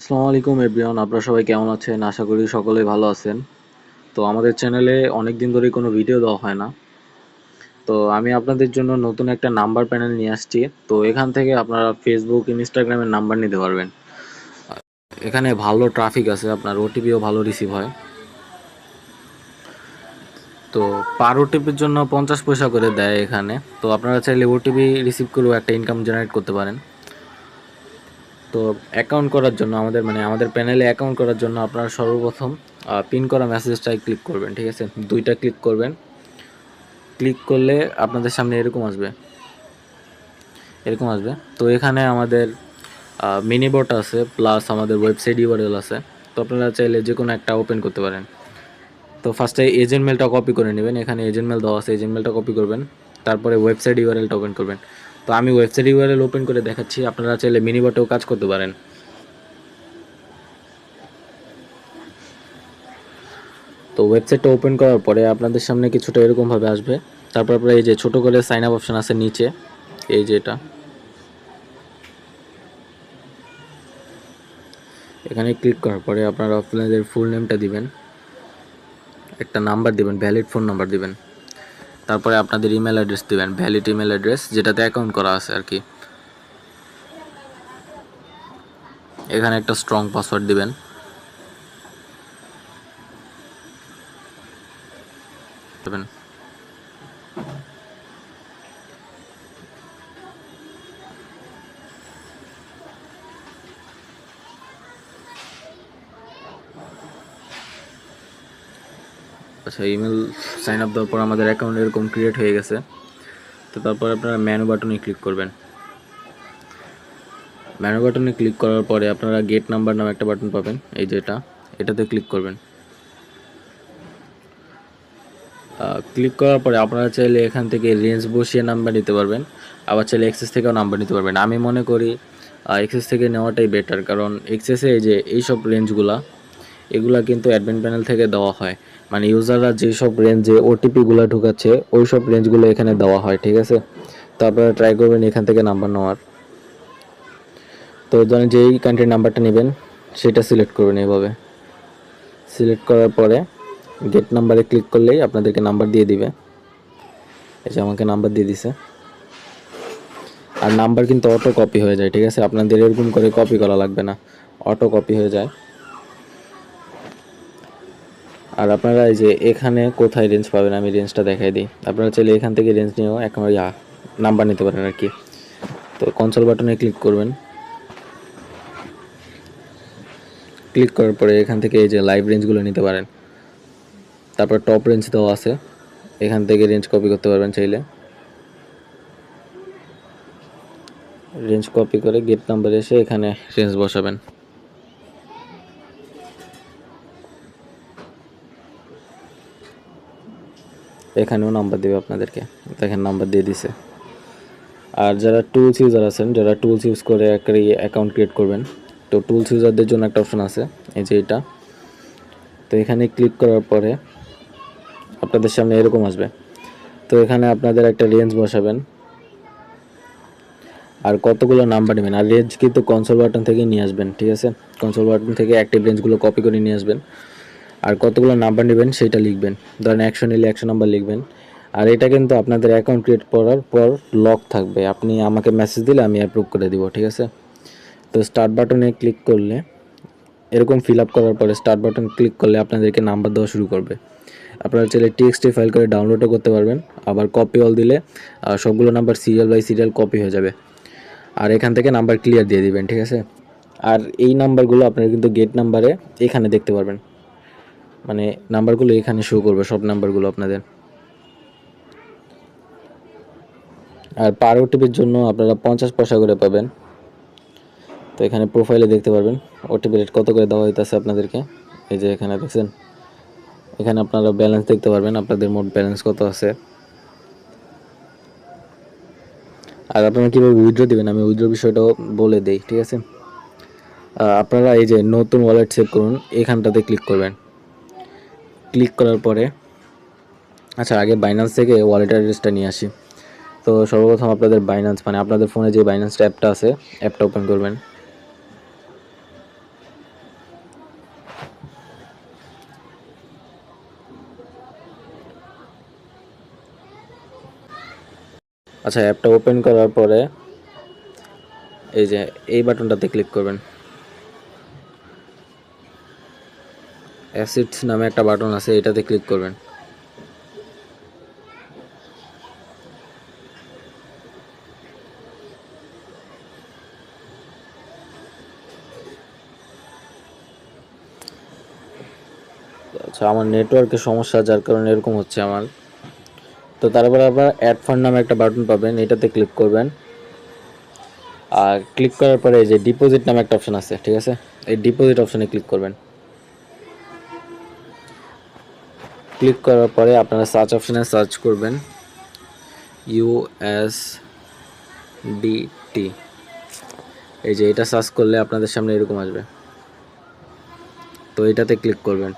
আসসালামু আলাইকুম এভরিওয়ান, আপনারা সবাই কেমন আছেন? আশা করি সকলেই ভালো আছেন। তো আমাদের চ্যানেলে অনেক দিন ধরেই কোনো ভিডিও দেওয়া হয় না। তো আমি আপনাদের জন্য নতুন একটা নাম্বার প্যানেল নিয়ে আসছি। তো এখান থেকে আপনারা ফেসবুক, ইনস্টাগ্রামের নাম্বার নিতে পারবেন। এখানে ভালো ট্রাফিক আছে, আপনার ওটিপিও ভালো রিসিভ হয়। তো পার ওটিপির জন্য 50 পয়সা করে দেয় এখানে। তো আপনারা চাইলে ওটিপি রিসিভ করেও একটা ইনকাম জেনারেট করতে পারেন। তো অ্যাকাউন্ট করার জন্য আমাদের প্যানেলে অ্যাকাউন্ট করার জন্য আপনারা সর্বপ্রথম পিন করা মেসেজটায় ক্লিক করবেন, ঠিক আছে? দুইটা ক্লিক করবেন। ক্লিক করলে আপনাদের সামনে এরকম আসবে। তো এখানে আমাদের মিনি বট আছে, প্লাস আমাদের ওয়েবসাইট ইউআরএল আছে। তো আপনারা চাইলে যে কোনো একটা ওপেন করতে পারেন। তো ফার্স্টে এজেন্ট মেলটা কপি করে নেবেন, এখানে এজেন্ট মেল দেওয়া আছে, এজেন্ট মেলটা কপি করবেন। তারপরে ওয়েবসাইট ইউআরএলটা ওপেন করবেন। তো আমি ওয়েবসাইট ইউআরএল ওপেন করে দেখাচ্ছি, আপনারা চাইলে মিনি বটেও কাজ করতে পারেন। তো ওয়েবসাইটটা ওপেন করার পরে আপনাদের সামনে কিছুটা এরকমভাবে আসবে। তারপর আপনারা এই যে ছোটো করে সাইন আপ অপশান আছে নিচে, এই যে এটা, এখানে ক্লিক করার পরে আপনারা আপনাদের ফুল নেমটা দিবেন, একটা নাম্বার দিবেন, ভ্যালিড ফোন নাম্বার দিবেন। তারপরে আপনাদের ইমেল অ্যাড্রেস দিবেন, ভ্যালিড ইমেল অ্যাড্রেস যেটাতে অ্যাকাউন্ট করা আছে আর কি। এখানে একটা স্ট্রং পাসওয়ার্ড দিবেন। আচ্ছা, ইমেল সাইন আপ দেওয়ার পর আমাদের অ্যাকাউন্ট এরকম ক্রিয়েট হয়ে গেছে। তো তারপর আপনারা মেনু বাটনে ক্লিক করবেন। মেনু বাটনে ক্লিক করার পরে আপনারা গেট নাম্বার নামে একটা বাটন পাবেন, এই যে এটাতে ক্লিক করবেন। ক্লিক করার পরে আপনারা চাইলে এখান থেকে রেঞ্জ বসিয়ে নাম্বার নিতে পারবেন, আবার চাইলে এক্সেস থেকেও নাম্বার নিতে পারবেন। আমি মনে করি এক্সেস থেকে নেওয়াটাই বেটার, কারণ এক্সেসে এই যে এইসব রেঞ্জগুলা, এগুলা কিন্তু অ্যাডমিন প্যানেল থেকে দেওয়া হয়। মানে ইউজাররা যেসব রেঞ্জে ওটিপিগুলো ঢুকাচ্ছে ওই সব রেঞ্জগুলো এখানে দেওয়া হয়, ঠিক আছে? তো আপনারা ট্রাই করবেন এখান থেকে নাম্বার নেওয়ার। তো ধরেন যেই কান্ট্রির নাম্বারটা নেবেন সেটা সিলেক্ট করবেন। এইভাবে সিলেক্ট করার পরে গেট নাম্বারে ক্লিক করলেই আপনাদেরকে নাম্বার দিয়ে দিবে। এই যে আমাকে নাম্বার দিয়ে দিছে। আর নাম্বার কিন্তু অটো কপি হয়ে যায়, ঠিক আছে? আপনাদের এরকম করে কপি করা লাগবে না, অটো কপি হয়ে যায়। আর আপনারা এই যে এখানে কোথায় রেঞ্জ পাবেন আমি রেঞ্জটা দেখাই দিই। আপনারা চাইলে এখান থেকে রেঞ্জ নিয়েও একেবারে নাম্বার নিতে পারেন আর কি। তো কনসোল বাটনে ক্লিক করবেন। ক্লিক করার পরে এখান থেকে এই যে লাইভ রেঞ্জগুলো নিতে পারেন। তারপর টপ রেঞ্জ দেওয়া আছে, এখান থেকে রেঞ্জ কপি করতে পারবেন চাইলে। রেঞ্জ কপি করে গেট নাম্বারে এসে এখানে রেঞ্জ বসাবেন। এখানেও নাম্বার দেবে আপনাদেরকে, দেখেন নাম্বার দিয়ে দিছে। আর যারা টুলস ইউজার আছেন, যারা টুলস ইউজ করে একটা অ্যাকাউন্ট ক্রিয়েট করবেন, তো টুলস ইউজারদের জন্য একটা অপশন আছে, এই যে এটা। তো এখানে ক্লিক করার পরে আপনাদের সামনে এরকম আসবে। তো এখানে আপনাদের একটা রেঞ্জ বসাবেন আর কতগুলো নাম্বার নেবেন। আর রেঞ্জ কিন্তু কনসোল বাটন থেকে নিয়ে আসবেন, ঠিক আছে? কনসোল বাটন থেকে অ্যাক্টিভ রেঞ্জগুলো কপি করে নিয়ে আসবেন। আর কতগুলো নাম্বার নেবেন সেটা লিখবেন, ধরেন 100 নিলে 100 নাম্বার লিখবেন। আর এটা কিন্তু আপনাদের অ্যাকাউন্ট ক্রিয়েট করার পর লক থাকবে, আপনি আমাকে মেসেজ দিলে আমি অ্যাপ্রুভ করে দিব, ঠিক আছে? তো স্টার্ট বাটনে ক্লিক করলে এরকম ফিল আপ করার পরে স্টার্ট বাটন ক্লিক করলে আপনাদেরকে নাম্বার দেওয়া শুরু করবে। আপনারা চাইলে টিএক্সটি ফাইল করে ডাউনলোডও করতে পারবেন, আবার কপি অল দিলে সবগুলো number serial by serial copy হয়ে যাবে। আর এখান থেকে নাম্বার ক্লিয়ার দিয়ে দিবেন, ঠিক আছে? আর এই নাম্বারগুলো আপনারা কিন্তু গেট নাম্বারে এখানে দেখতে পারবেন, মানে নাম্বারগুলো এখানে শো করবে, সব নাম্বারগুলো আপনাদের। আর পার ওটিপির জন্য আপনারা 50 পয়সা করে পাবেন। তো এখানে প্রোফাইলে দেখতে পারবেন ওটিপি রেট কত করে দেওয়া হইতেছে আপনাদেরকে। এই যে এখানে দেখছেন, এখানে আপনারা ব্যালেন্স দেখতে পারবেন, আপনাদের মোট ব্যালেন্স কত আছে। আর আপনারা কীভাবে উইথড্র দেবেন আমি উইথড্র বিষয়টাও বলে দেই, ঠিক আছে? আপনারা এই যে নতুন ওয়ালেট সেভ করুন এখানটাতে ক্লিক করবেন। ক্লিক করার পরে আচ্ছা, আগে বাইন্যান্স থেকে ওয়ালেট অ্যাড্রেসটা নিয়ে আসি। তো সর্বপ্রথম আপনাদের বাইন্যান্স, মানে আপনাদের ফোনে যে বাইন্যান্স অ্যাপটা আছে, অ্যাপটা ওপেন করবেন। আচ্ছা, অ্যাপটা ওপেন করার পরে এই যে এই বাটনটাতে ক্লিক করবেন। অ্যাসেটস নামে একটা বাটন আছে, এটাতে ক্লিক করবেন। আচ্ছা, আমার নেটওয়ার্কের সমস্যা, যার কারণে এরকম হচ্ছে আমার। তো তারপরে আবার অ্যাড ফান্ড নামে একটা বাটন পাবেন, এটাতে ক্লিক করবেন। আর ক্লিক করার পরে এই যে ডিপোজিট নামে একটা অপশন আছে, ঠিক আছে, এই ডিপোজিট অপশনে ক্লিক করবেন। ক্লিক করার পরে আপনারা সার্চ অপশনে সার্চ করবেন USDT। এই যে এটা সার্চ করলে আপনাদের সামনে এরকম আসবে, তো এটাতে ক্লিক করবেন।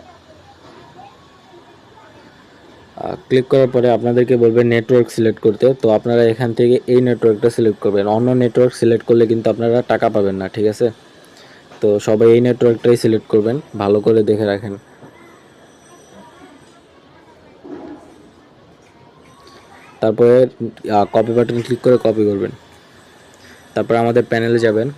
ক্লিক করার পরে আপনাদেরকে বলবে নেটওয়ার্ক সিলেক্ট করতে, তো আপনারা এখান থেকে এই নেটওয়ার্কটা সিলেক্ট করবেন। অন্য নেটওয়ার্ক সিলেক্ট করলে কিন্তু আপনারা টাকা পাবেন না, ঠিক আছে। তো সবাই এই নেটওয়ার্কটাই সিলেক্ট করবেন, ভালো করে দেখে রাখেন। তারপরে কপি বাটন ক্লিক করে কপি করবেন। তারপর আমাদের প্যানেলে যাবেন।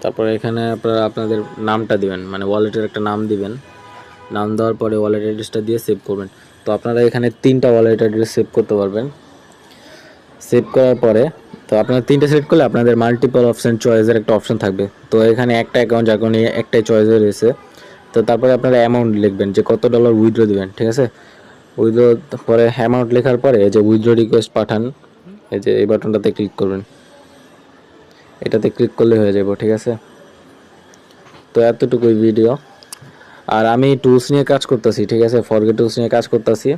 তারপরে এখানে আপনারা আপনাদের নামটা দিবেন, মানে ওয়ালেটের একটা নাম দিবেন। নাম দেওয়ার পরে ওয়ালেট অ্যাড্রেসটা দিয়ে সেভ করবেন। তো আপনারা এখানে 3টা ওয়ালেট অ্যাড্রেস সেভ করতে পারবেন। সেভ করার পরে তো আপনারা 3টা সিলেক্ট করলে আপনাদের মাল্টিপল অপশন চয়েসের একটা অপশন থাকবে। তো এখানে একটা অ্যাকাউন্ট, যার কারণে একটাই চয়েসে রয়েছে। তো তারপরে আপনারা অ্যামাউন্ট লিখবেন যে কত ডলার উইথড্র দিবেন, ঠিক আছে। উইথড্র পরে অ্যামাউন্ট লেখার পরে এই যে উইথড্র রিকোয়েস্ট পাঠান, এই যে এই বাটনটাতে ক্লিক করবেন। এটাতে ক্লিক করলে হয়ে যাবে, ঠিক আছে। তো এতটুকুই ভিডিও। আর আমি টুলস নিয়ে কাজ করতেছি, ঠিক আছে, ফরগেট টুলস নিয়ে কাজ করতেছি।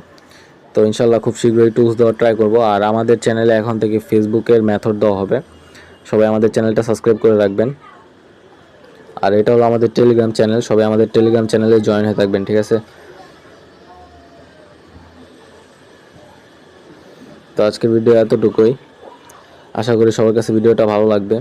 তো ইনশাল্লাহ খুব শীঘ্রই টুলস দেওয়ার ট্রাই করব। আর আমাদের চ্যানেলে এখন থেকে ফেসবুকের মেথড দেওয়া হবে, সবাই আমাদের চ্যানেলটা সাবস্ক্রাইব করে রাখবেন। আর এটা হলো আমাদের টেলিগ্রাম চ্যানেল, সবাই আমাদের টেলিগ্রাম চ্যানেলে জয়েন হয়ে থাকবেন, ঠিক আছে। তো আজকের ভিডিও এতটুকুই, আশা করি সবার কাছে ভিডিওটা ভালো লাগবে।